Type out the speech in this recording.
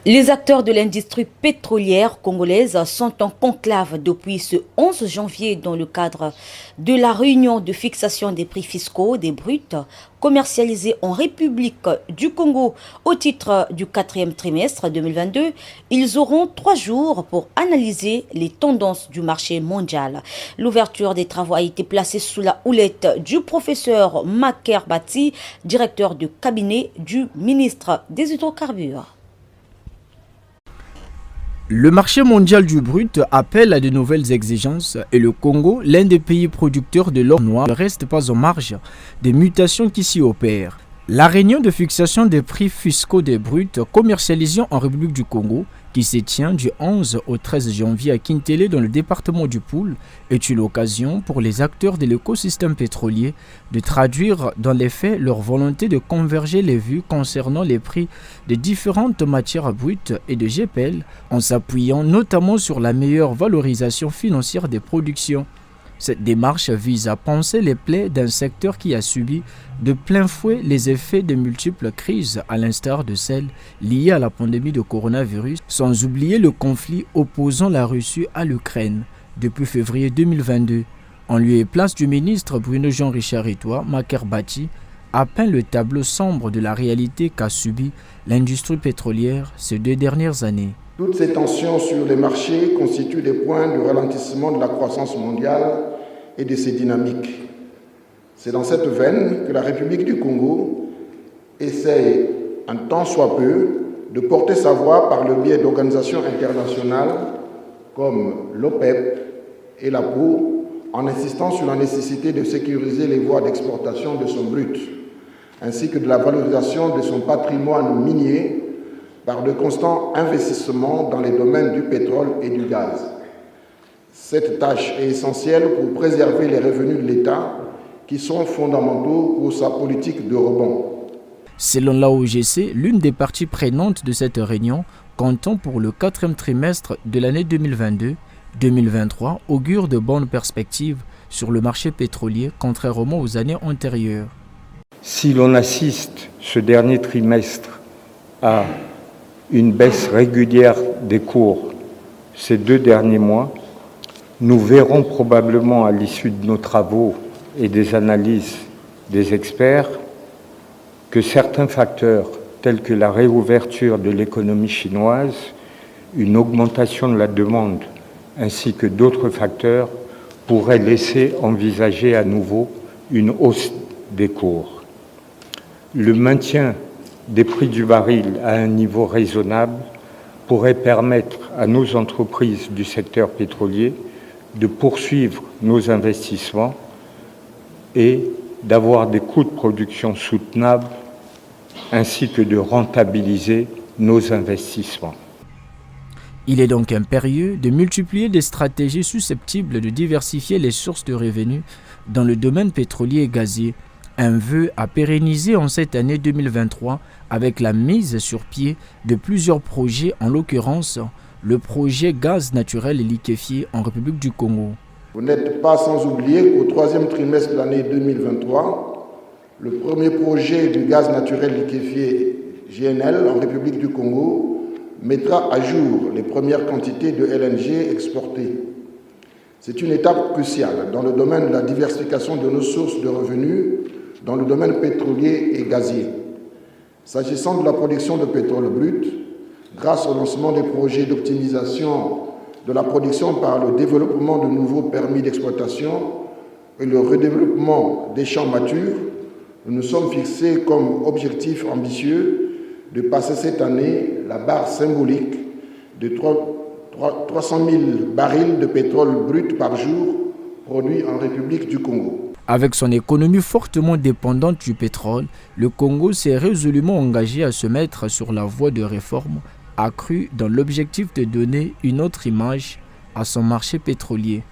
Les acteurs de l'industrie pétrolière congolaise sont en conclave depuis ce 11 janvier dans le cadre de la réunion de fixation des prix fiscaux des bruts commercialisés en République du Congo au titre du 4e trimestre 2022. Ils auront 3 jours pour analyser les tendances du marché mondial. L'ouverture des travaux a été placée sous la houlette du professeur Maker Bati, directeur de cabinet du ministre des Hydrocarbures. Le marché mondial du brut appelle à de nouvelles exigences et le Congo, l'un des pays producteurs de l'or noir, ne reste pas en marge des mutations qui s'y opèrent. La réunion de fixation des prix fiscaux des bruts commercialisés en République du Congo, qui se tient du 11 au 13 janvier à Kintélé dans le département du Poul, est une occasion pour les acteurs de l'écosystème pétrolier de traduire dans les faits leur volonté de converger les vues concernant les prix de différentes matières brutes et de GPL en s'appuyant notamment sur la meilleure valorisation financière des productions. Cette démarche vise à panser les plaies d'un secteur qui a subi de plein fouet les effets de multiples crises, à l'instar de celles liées à la pandémie de coronavirus, sans oublier le conflit opposant la Russie à l'Ukraine depuis février 2022. En lieu et place du ministre Bruno Jean-Richard Itoa, Maker Bati a peint le tableau sombre de la réalité qu'a subi l'industrie pétrolière ces 2 dernières années. Toutes ces tensions sur les marchés constituent des points de ralentissement de la croissance mondiale et de ses dynamiques. C'est dans cette veine que la République du Congo essaye, un tant soit peu, de porter sa voix par le biais d'organisations internationales comme l'OPEP et l'APO, en insistant sur la nécessité de sécuriser les voies d'exportation de son brut, ainsi que de la valorisation de son patrimoine minier par de constants investissements dans les domaines du pétrole et du gaz. Cette tâche est essentielle pour préserver les revenus de l'État qui sont fondamentaux pour sa politique de rebond. Selon l'AOGC, l'une des parties prenantes de cette réunion, comptant pour le 4e trimestre de l'année 2022-2023, augure de bonnes perspectives sur le marché pétrolier, contrairement aux années antérieures. Si l'on assiste ce dernier trimestre à une baisse régulière des cours ces 2 derniers mois, nous verrons probablement à l'issue de nos travaux et des analyses des experts que certains facteurs tels que la réouverture de l'économie chinoise, une augmentation de la demande ainsi que d'autres facteurs pourraient laisser envisager à nouveau une hausse des cours. Le maintien des prix du baril à un niveau raisonnable pourrait permettre à nos entreprises du secteur pétrolier de poursuivre nos investissements et d'avoir des coûts de production soutenables ainsi que de rentabiliser nos investissements. Il est donc impérieux de multiplier des stratégies susceptibles de diversifier les sources de revenus dans le domaine pétrolier et gazier. Un vœu à pérenniser en cette année 2023 avec la mise sur pied de plusieurs projets, en l'occurrence le projet gaz naturel et liquéfié en République du Congo. Vous n'êtes pas sans oublier qu'au 3e trimestre de l'année 2023, le premier projet du gaz naturel liquéfié GNL en République du Congo mettra à jour les premières quantités de LNG exportées. C'est une étape cruciale dans le domaine de la diversification de nos sources de revenus dans le domaine pétrolier et gazier. S'agissant de la production de pétrole brut, grâce au lancement des projets d'optimisation de la production par le développement de nouveaux permis d'exploitation et le redéveloppement des champs matures, nous nous sommes fixés comme objectif ambitieux de passer cette année la barre symbolique de 300 000 barils de pétrole brut par jour produits en République du Congo. Avec son économie fortement dépendante du pétrole, le Congo s'est résolument engagé à se mettre sur la voie de réformes accrues dans l'objectif de donner une autre image à son marché pétrolier.